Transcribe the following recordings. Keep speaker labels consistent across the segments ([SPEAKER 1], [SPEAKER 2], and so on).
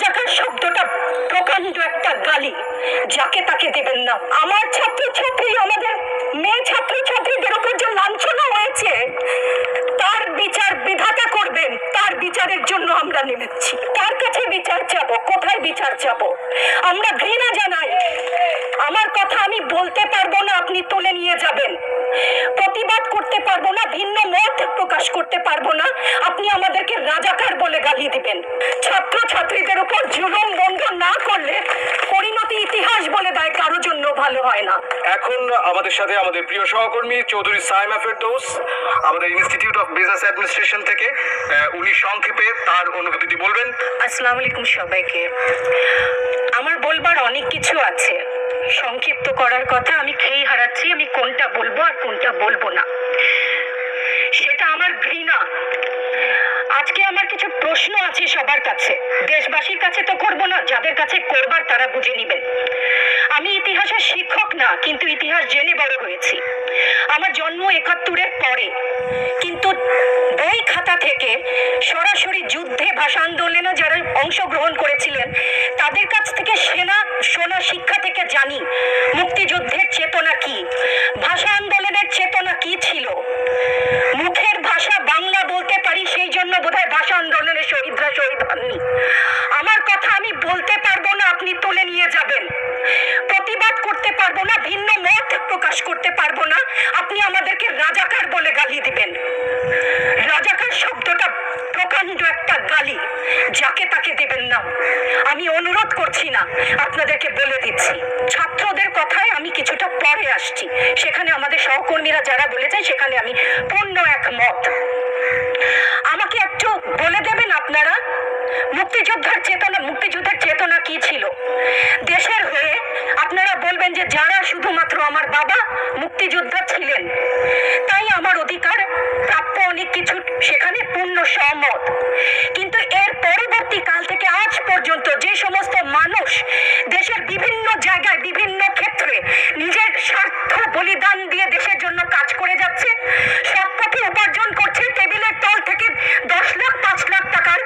[SPEAKER 1] রাজাকার শব্দটা প্রকাণ্ড একটা গালি, যাকে তাকে দেবেন না। আমার ছাত্রছাত্রী, আমাদের মেয়ে ছাত্রছাত্রীদের উপর যে লাঞ্ছনা হয়েছে, তার বিচার বিধাতা করবেন। তার বিচারের জন্য আমরা নেমেছি। তার কাছে বিচার চাবো। কোথায় বিচার চাবো? আমরা ঘৃণা জানাই। আমার কথা আমি বলতে পারবো না, আপনি তুলে নিয়ে যাবেন। প্রতিবাদ করতে পারবো না, ভিন্ন মত প্রকাশ করতে পারবো না, আপনি আমাদেরকে রাজাকার বলে গালি দিবেন। ছাত্রছাত্রীদের উপর জুলুম বন্ধ না করলে পরিণতি ইতিহাস বলে দেয় কারো জন্য ভালো হয় না।
[SPEAKER 2] এখন আমাদের সাথে আমাদের প্রিয় সহকর্মী চৌধুরী সাইমা ফেরদৌস, আমাদের ইনস্টিটিউট অফ বিজনেস অ্যাডমিনিস্ট্রেশন থেকে, উনি সংক্ষেপে তার অনুভূতি বলবেন।
[SPEAKER 1] আসসালামু আলাইকুম সবাইকে। আমার বলবার অনেক কিছু আছে, সংক্ষিপ্ত করার কথা আমি খেয়ে হারাচ্ছি। আমি কোনটা বলবো আর কোনটা বলবো না, সেটা আমার ঘৃণা। আজকে আমার কিছু প্রশ্ন আছে সবার কাছে, দেশবাসীর কাছে তো করবো না, যাদের কাছে করবার তারা বুঝে নিবেন। আমি ইতিহাসের শিক্ষক না, কিন্তু ইতিহাস জেনে বড় হয়েছি। আমার জন্ম ৭১-এর পরে, কিন্তু বই খাতা থেকে সরাসরি যুদ্ধে, ভাষা আন্দোলনে যারা অংশগ্রহণ করেছিলেন তাদের কাছ থেকে শোনা শিক্ষা থেকে জানি মুক্তিযুদ্ধের চেতনা কি, ভাষা আন্দোলনের চেতনা কি ছিল। মুখের ভাষা বাংলা বলতে পারি, সেই জন্য বোধহয় ভাষা আন্দোলনের শহীদরা শহীদ হননি। আমার কথা আমি বলতে পারবো না, আপনি তুলে নিয়ে যাবেন। প্রতিবাদ করতে পারবো না, ভিন্ন মত প্রকাশ করতে পারবো না, আপনি আমাদেরকে রাজাকার বলে গালি দিবেন। রাজাকার শব্দটা প্রকাণ্ড একটা গালি, যাকে তাকে দেবেন না। আমি অনুরোধ করছি না, আপনাদেরকে বলে দিচ্ছি। ছাত্রদের কথায় আমি কিছুটা পরে আসছি, সেখানে আমাদের সহকর্মীরা যারা বলেছেন সেখানে আমি পূর্ণ একমত। আমাকে একটু বলে দেবেন আপনারা, মুক্তিযুদ্ধের চেতনা কি ছিল দেশের হয়ে? আপনারা বলবেন যে যারা শুধুমাত্র আমার বাবা মুক্তিযোদ্ধা ছিলেন, তাই আমার অধিকার প্রাপ্য অনেক কিছু, সেখানে পূর্ণ সহমত। কিন্তু এর পরবর্তী কাল থেকে আজ পর্যন্ত যে সমস্ত মানুষ দেশের বিভিন্ন জায়গায় বিভিন্ন ক্ষেত্রে নিজের স্বার্থ বলিদান দিয়ে দেশের জন্য কাজ করে যাচ্ছে, সৎ পথে উপার্জন করছে, টেবিলের তল থেকে 10 লাখ 5 লাখ টাকার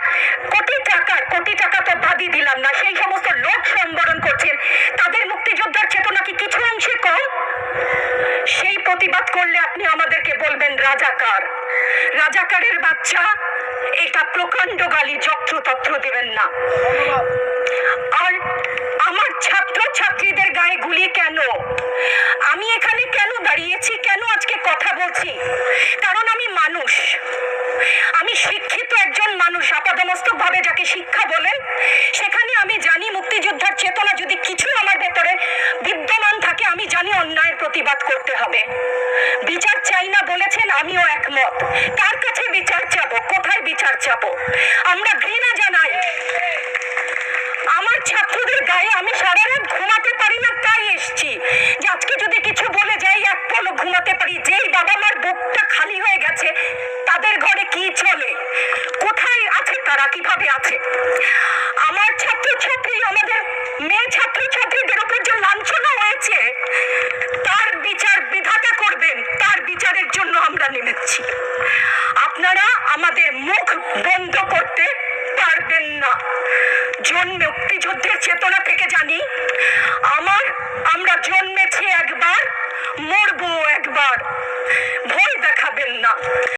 [SPEAKER 1] কোটি টাকা তো বাদই দিলাম না, সেই সমস্ত লোক সম্বরণ করছেন, তাদের মুক্তিযোদ্ধার চেতনা কি কিছু অংশে কম? সেই প্রতিবাদ করলে আপনি আমাদেরকে বলবেন রাজাকার। রাজাকারের বাচ্চা, এটা প্রকাণ্ড গালি, যত্রতত্র দেবেন না। আর আমার ছাত্রছাত্রীদের গায়ে গুলি কেন? আমি এখানে কেন দাঁড়িয়েছি, কেন আজকে কথা বলছি? কারণ আমি মানুষ, আমি শিক্ষিত একজন মানুষ, আপাদমস্তক ভাবে যাকে শিক্ষা বলেন। সেখানে আমি জানি মুক্তিযোদ্ধার চেতনা যদি কিছু আমার ভেতরে বিদ্যমান থাকে, আমি জানি অন্যায়ের প্রতিবাদ করতে হবে। বিচার চাই না বলেছেন, আমিও একমত। কার কাছে বিচার চাবো? কোথায় বিচার চাবো? আমরা ঘৃণা জানাই। আমার ছাত্রদের গায়ে আমি সারা রাত ঘুমাতে পারি না, তাই এসছি যে আজকে যদি কিছু বলে যাই এক পলক ঘুমাতে পারি। যেই বাবা মার বুকটা খালি হয়ে গেছে, তাদের ঘরে কি চলে, কোথায় আছে তারা, কিভাবে আছে? আমার ছাত্রছাত্রী, আমাদের মেয়ে ছাত্রছাত্রীদের উপর যে লাঞ্ছনা হয়েছে, তার বিচার বিধাতা করবেন। তার বিচারের জন্য আমরা নেমেছি। আপনারা আমাদের মুখ বন্ধ করতে পারবেন না। মুক্তিযুদ্ধের চেতনা থেকে জানি, আমরা জন্মেছি একবার, মরবো একবার। ভয় দেখাবেন না।